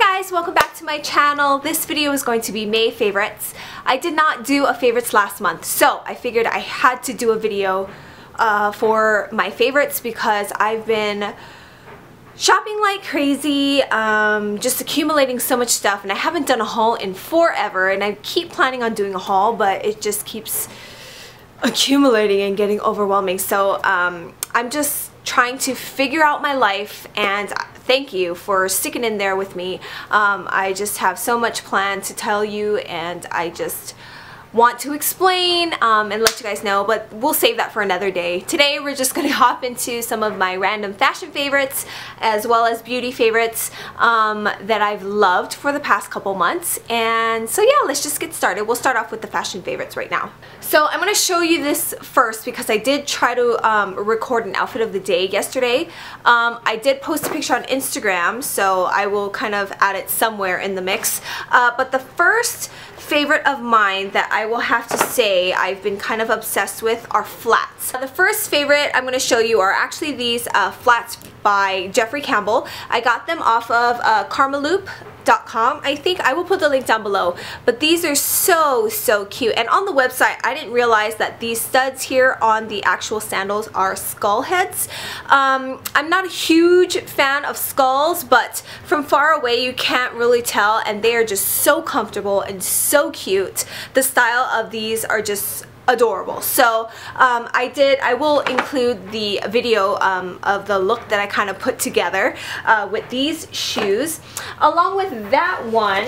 guys, welcome back to my channel. This video is going to be May favorites. I did not do a favorites last month, so I figured I had to do a video for my favorites because I've been shopping like crazy, just accumulating so much stuff, and I haven't done a haul in forever, and I keep planning on doing a haul, but it just keeps accumulating and getting overwhelming. So I'm just trying to figure out my life, and thank you for sticking in there with me. I just have so much planned to tell you, and I just want to explain and let you guys know, but we'll save that for another day. Today we're just gonna hop into some of my random fashion favorites as well as beauty favorites that I've loved for the past couple months. And so yeah, let's just get started. We'll start off with the fashion favorites right now. So I'm gonna show you this first because I did try to record an outfit of the day yesterday. I did post a picture on Instagram, so I will kind of add it somewhere in the mix. But the first favorite of mine that I will have to say I've been kind of obsessed with are flats. The first favorite I'm going to show you are actually these flats by Jeffrey Campbell. I got them off of Karmaloop.com. I think I will put the link down below, but these are so cute. And on the website I didn't realize that these studs here on the actual sandals are skull heads. I'm not a huge fan of skulls, but from far away you can't really tell, and they are just so comfortable and so cute. The style of these are just adorable. So I will include the video of the look that I kind of put together with these shoes. Along with that one,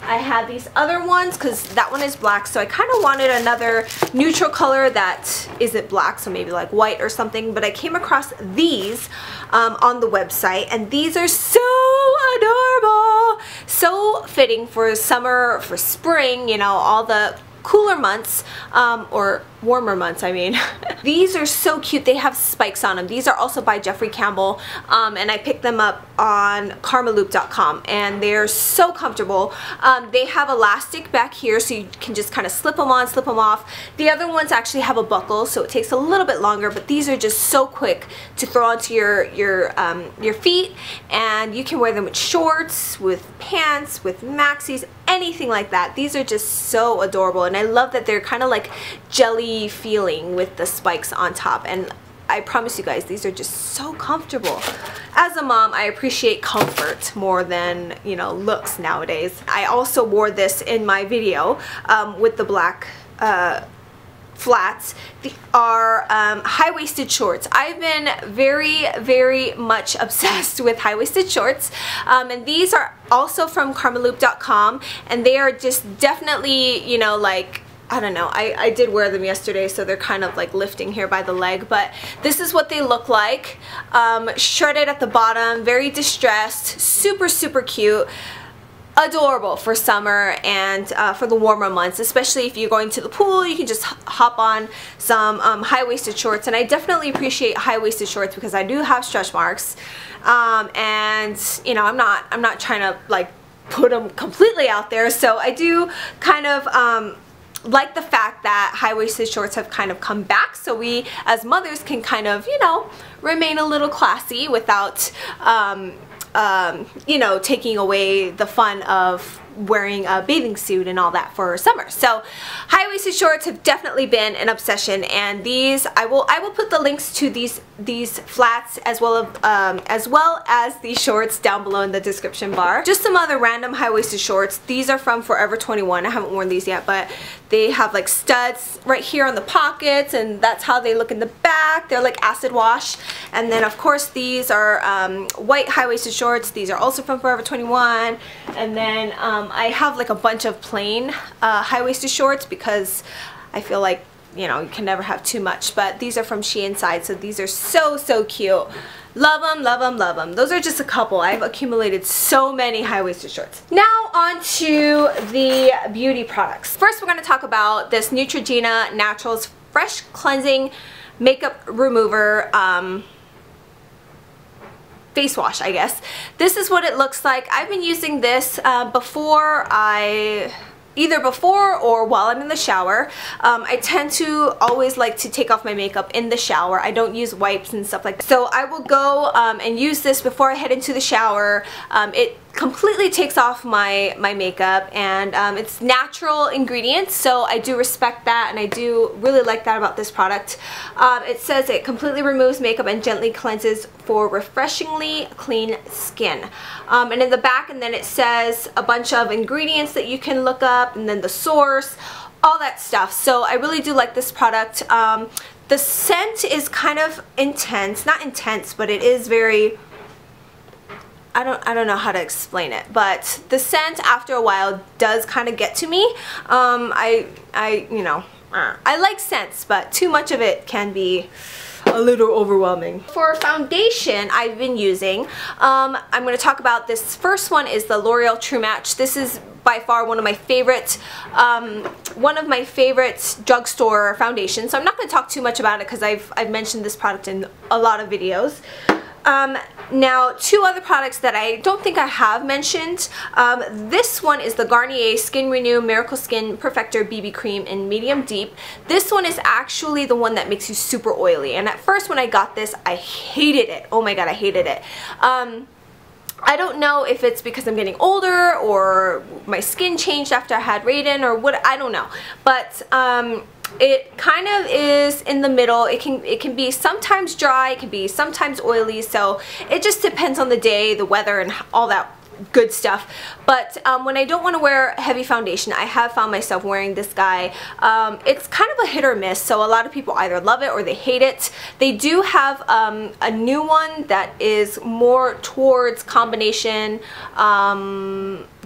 I have these other ones because that one is black, so I kind of wanted another neutral color that isn't black, so maybe like white or something, but I came across these on the website, and these are so adorable, so fitting for summer, for spring, you know, all the cooler months, or warmer months, I mean. These are so cute. They have spikes on them. These are also by Jeffrey Campbell, and I picked them up on Karmaloop.com, and they're so comfortable. They have elastic back here, so you can just kind of slip them on, slip them off. The other ones actually have a buckle, so it takes a little bit longer, but these are just so quick to throw onto your feet, and you can wear them with shorts, with pants, with maxis, anything like that. These are just so adorable, and I love that they're kind of like jelly feeling with the spikes on top, and I promise you guys, these are just so comfortable. As a mom, I appreciate comfort more than, you know, looks nowadays. I also wore this in my video with the black flats. They are high-waisted shorts. I've been very much obsessed with high-waisted shorts, and these are also from Karmaloop.com, and they are just definitely, you know, like, I don't know, I did wear them yesterday, so they're kind of like lifting here by the leg, but this is what they look like. Shredded at the bottom, very distressed, super cute. Adorable for summer and for the warmer months, especially if you're going to the pool. You can just hop on some high-waisted shorts, and I definitely appreciate high-waisted shorts because I do have stretch marks, and you know, I'm not trying to like put them completely out there, so I do kind of like the fact that high-waisted shorts have kind of come back, so we as mothers can kind of, you know, remain a little classy without you know, taking away the fun of wearing a bathing suit and all that for summer. So high-waisted shorts have definitely been an obsession, and these I will put the links to these flats as well as these shorts down below in the description bar. Just some other random high-waisted shorts. These are from Forever 21. I haven't worn these yet, but they have like studs right here on the pockets, and that's how they look in the back. They're like acid wash. And then of course these are white high-waisted shorts. These are also from Forever 21. And then I have like a bunch of plain high-waisted shorts because I feel like, you know, you can never have too much, but these are from She Inside, so these are so cute. Love them, love them, love them. Those are just a couple. I've accumulated so many high-waisted shorts. Now on to the beauty products. First we're going to talk about this Neutrogena Naturals Fresh Cleansing Makeup Remover face wash, I guess. This is what it looks like. I've been using this either before or while I'm in the shower. I tend to always like to take off my makeup in the shower. I don't use wipes and stuff like that. So I will go and use this before I head into the shower. It completely takes off my makeup, and it's natural ingredients, so I do respect that, and I do really like that about this product. It says it completely removes makeup and gently cleanses for refreshingly clean skin. And in the back, and then it says a bunch of ingredients that you can look up, and then the source, all that stuff. So I really do like this product. The scent is kind of intense, not intense, but it is very, I don't know how to explain it, but the scent after a while does kind of get to me. You know, I like scents, but too much of it can be a little overwhelming. For foundation, I've been using, I'm going to talk about this first one is the L'Oreal True Match. This is by far one of my favorite drugstore foundations. So I'm not going to talk too much about it because I've mentioned this product in a lot of videos. Now, two other products that I don't think I have mentioned. This one is the Garnier Skin Renew Miracle Skin Perfector BB Cream in medium deep. This one is actually the one that makes you super oily, and at first when I got this, I hated it. Oh my god, I hated it. I don't know if it's because I'm getting older or my skin changed after I had Raiden or what, I don't know. But it kind of is in the middle. It can be sometimes dry, it can be sometimes oily, so it just depends on the day, the weather, and all that good stuff. But when I don't want to wear heavy foundation, I have found myself wearing this guy. It's kind of a hit or miss, so a lot of people either love it or they hate it. They do have a new one that is more towards combination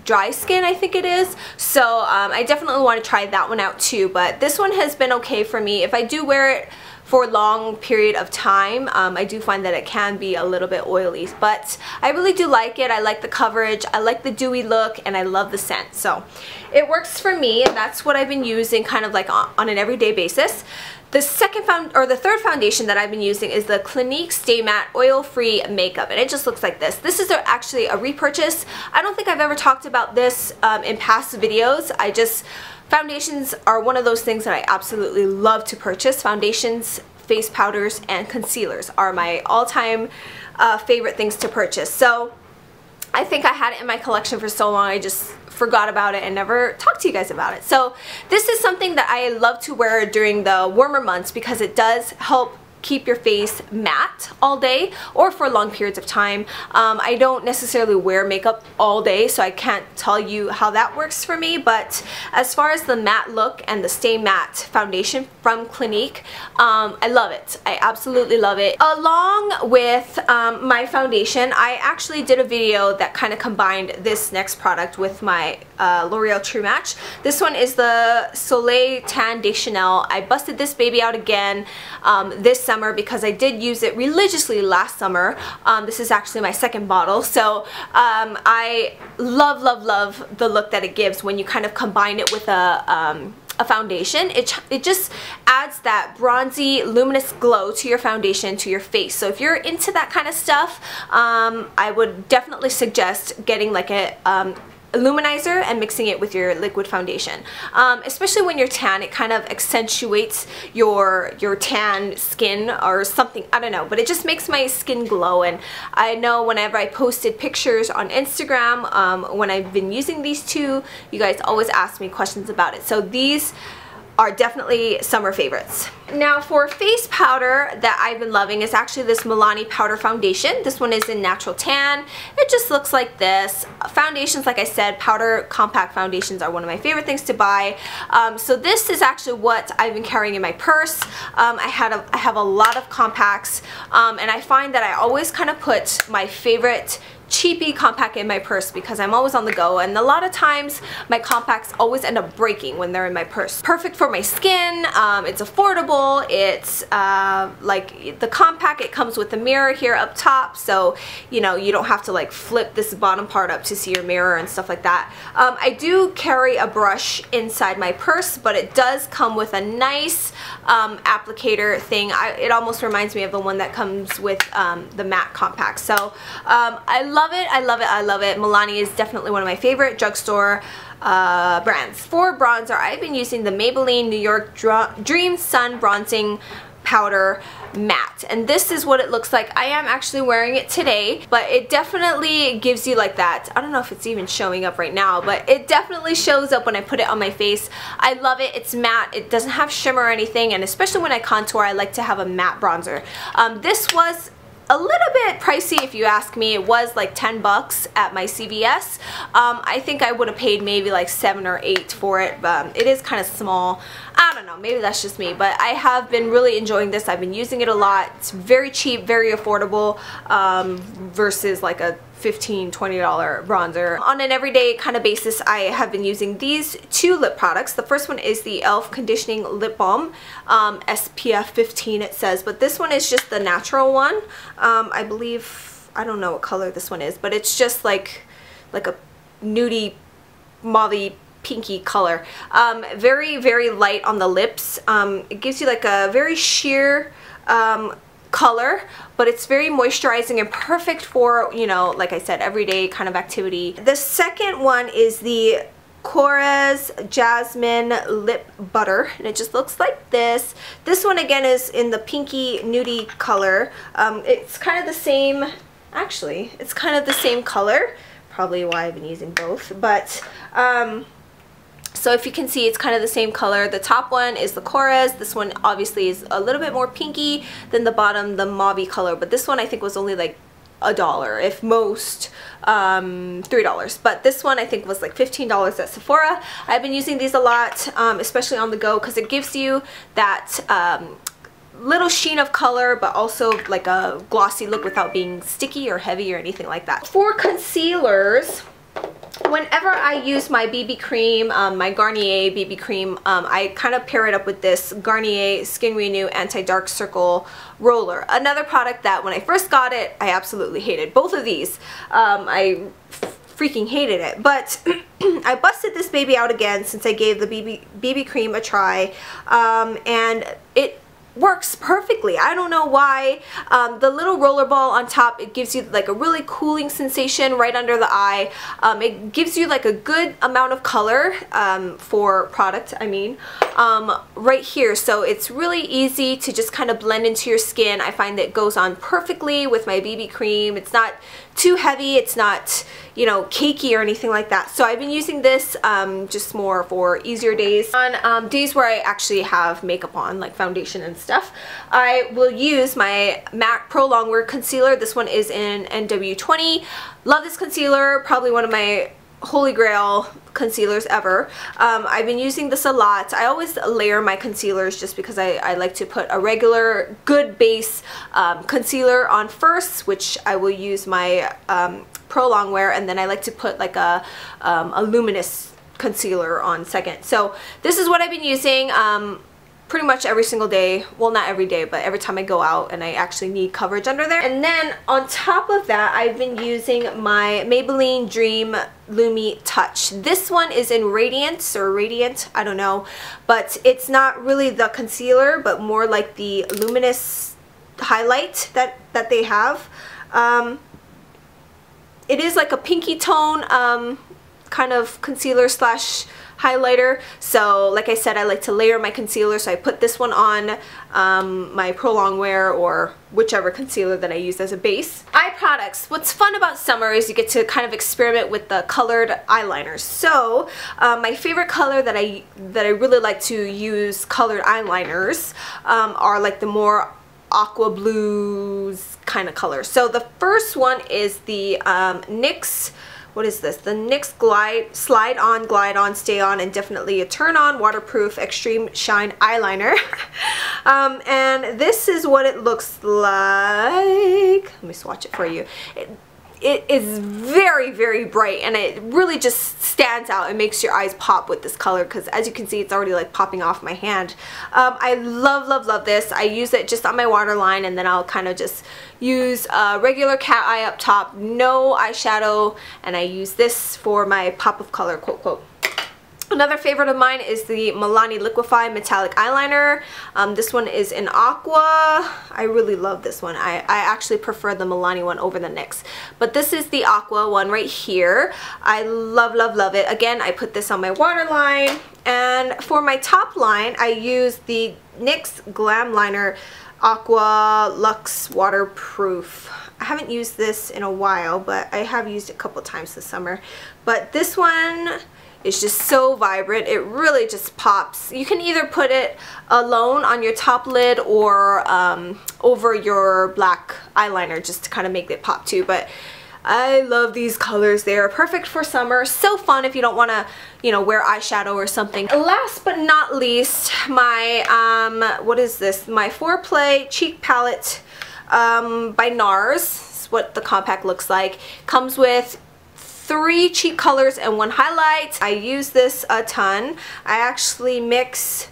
dry skin, I think it is. So I definitely want to try that one out too, but this one has been okay for me. If I do wear it for a long period of time, I do find that it can be a little bit oily, but I really do like it. I like the coverage, I like the dewy look, and I love the scent. So it works for me, and that's what I've been using kind of like on an everyday basis. The third foundation that I've been using is the Clinique Stay Matte Oil-Free Makeup, and it just looks like this. This is actually a repurchase. I don't think I've ever talked about this in past videos. Foundations are one of those things that I absolutely love to purchase. Foundations, face powders, and concealers are my all-time favorite things to purchase. So I think I had it in my collection for so long, I just forgot about it and never talked to you guys about it. So this is something that I love to wear during the warmer months because it does help keep your face matte all day or for long periods of time. I don't necessarily wear makeup all day, so I can't tell you how that works for me, but as far as the matte look and the Stay Matte foundation from Clinique, I love it. I absolutely love it. Along with my foundation, I actually did a video that kind of combined this next product with my L'Oreal True Match. This one is the Soleil Tan de Chanel. I busted this baby out again this summer because I did use it religiously last summer. This is actually my second bottle, so I love the look that it gives when you kind of combine it with a foundation. It just adds that bronzy, luminous glow to your foundation, to your face. So if you're into that kind of stuff, I would definitely suggest getting like a illuminizer and mixing it with your liquid foundation. Especially when you're tan, it kind of accentuates your tan skin or something, I don't know, but it just makes my skin glow. And I know whenever I posted pictures on Instagram when I've been using these two, you guys always ask me questions about it. So these are definitely summer favorites. Now for face powder that I've been loving is actually this Milani powder foundation. This one is in Natural Tan. It just looks like this. Foundations, like I said, powder compact foundations are one of my favorite things to buy. So this is actually what I've been carrying in my purse. I have a lot of compacts, and I find that I always kind of put my favorite cheapy compact in my purse because I'm always on the go, and a lot of times my compacts always end up breaking when they're in my purse. Perfect for my skin, it's affordable, it's like the compact, it comes with a mirror here up top, so you know you don't have to like flip this bottom part up to see your mirror and stuff like that. I do carry a brush inside my purse, but it does come with a nice applicator thing. It almost reminds me of the one that comes with the matte compact. So I love it, I love it, I love it. Milani is definitely one of my favorite drugstore brands. For bronzer, I've been using the Maybelline New York Dream Sun Bronzing powder matte, and this is what it looks like. I am actually wearing it today, but it definitely gives you like that. I don't know if it's even showing up right now, but it definitely shows up when I put it on my face. I love it. It's matte. It doesn't have shimmer or anything, and especially when I contour, I like to have a matte bronzer. This was a little bit pricey if you ask me. It was like 10 bucks at my CVS. I think I would have paid maybe like 7 or 8 for it. It is kind of small. I don't know, maybe that's just me, but I have been really enjoying this. I've been using it a lot. It's very cheap, very affordable, versus like a $15, $20 bronzer. On an everyday kind of basis, I have been using these two lip products. The first one is the e.l.f. Conditioning Lip Balm, SPF 15 it says, but this one is just the natural one. I believe, I don't know what color this one is, but it's just like a nudie, mauvey, pinky color. Very, very light on the lips. It gives you like a very sheer color, but it's very moisturizing and perfect for, you know, like I said, everyday kind of activity. The second one is the KORRES Jasmine Lip Butter, and it just looks like this. This one again is in the pinky nudie color. It's kind of the same, actually, it's kind of the same color, probably why I've been using both, but so if you can see, it's kind of the same color. The top one is the KORRES. This one obviously is a little bit more pinky than the bottom, the mauve color, but this one I think was only like $1, if most, $3. But this one I think was like $15 at Sephora. I've been using these a lot, especially on the go, because it gives you that little sheen of color, but also like a glossy look without being sticky or heavy or anything like that. For concealers, whenever I use my BB cream, my Garnier BB cream, I kind of pair it up with this Garnier Skin Renew Anti-Dark Circle Roller. Another product that when I first got it, I absolutely hated. Both of these, I freaking hated it. But I busted this baby out again since I gave the BB cream a try, and it works perfectly. I don't know why. The little roller ball on top, it gives you like a really cooling sensation right under the eye. It gives you like a good amount of color for product, I mean, right here. So it's really easy to just kind of blend into your skin. I find that it goes on perfectly with my BB cream. It's not too heavy, it's not, you know, cakey or anything like that. So I've been using this just more for easier days. On days where I actually have makeup on, like foundation and stuff, I will use my MAC Prolongwear Concealer. This one is in NW20. Love this concealer, probably one of my holy grail concealers ever. I've been using this a lot. I always layer my concealers just because I like to put a regular good base concealer on first, which I will use my Prolongwear, and then I like to put like a luminous concealer on second. So this is what I've been using pretty much every single day. Well, not every day, but every time I go out and I actually need coverage under there. And then on top of that, I've been using my Maybelline Dream Lumi Touch. This one is in Radiance or Radiant, I don't know, but it's not really the concealer, but more like the luminous highlight that they have. It is like a pinky tone kind of concealer slash highlighter. So like I said, I like to layer my concealer, so I put this one on my Prolongwear or whichever concealer that I use as a base. Eye products. What's fun about summer is you get to kind of experiment with the colored eyeliners. So my favorite color that I really like to use colored eyeliners are like the more aqua blues kind of color. So the first one is the NYX, what is this? The NYX Slide On, Glide On, Stay On, and Definitely a Turn On Waterproof Extreme Shine Eyeliner. And this is what it looks like. Let me swatch it for you. It is very, very bright, and it really just stands out. It makes your eyes pop with this color because, as you can see, it's already like popping off my hand. I love, love, love this. I use it just on my waterline, and then I'll kind of just use a regular cat eye up top, no eyeshadow, and I use this for my pop of color, quote, quote. Another favorite of mine is the Milani Liquify Metallic Eyeliner. This one is in Aqua. I really love this one. I actually prefer the Milani one over the NYX. But this is the Aqua one right here. I love, love, love it. Again, I put this on my waterline. And for my top line, I use the NYX Glam Liner Aqua Luxe Waterproof. I haven't used this in a while, but I have used it a couple times this summer. But this one is just so vibrant. It really just pops. You can either put it alone on your top lid or over your black eyeliner just to kind of make it pop too. But I love these colors. They are perfect for summer. So fun if you don't want to, you know, wear eyeshadow or something. Last but not least, my, what is this? My Foreplay Cheek Palette by NARS. This is what the compact looks like. Comes with 3 cheek colors and 1 highlight. I use this a ton. I actually mix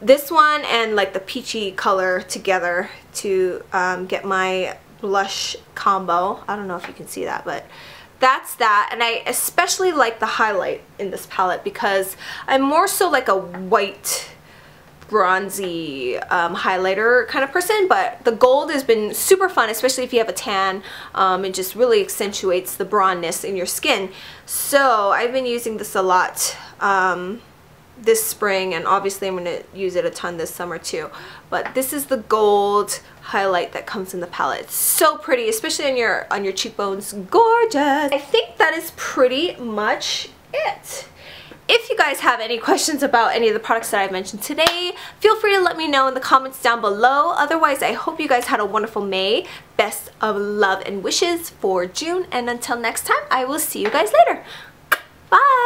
this one and like the peachy color together to get my blush combo. I don't know if you can see that, but that's that. And I especially like the highlight in this palette because I'm more so like a white bronzy highlighter kind of person, but the gold has been super fun, especially if you have a tan. It just really accentuates the brownness in your skin. So I've been using this a lot this spring, and obviously I'm going to use it a ton this summer too. But this is the gold highlight that comes in the palette. It's so pretty, especially on your cheekbones. Gorgeous! I think that is pretty much it. If you guys have any questions about any of the products that I've mentioned today, feel free to let me know in the comments down below. Otherwise, I hope you guys had a wonderful May. Best of love and wishes for June. And until next time, I will see you guys later. Bye!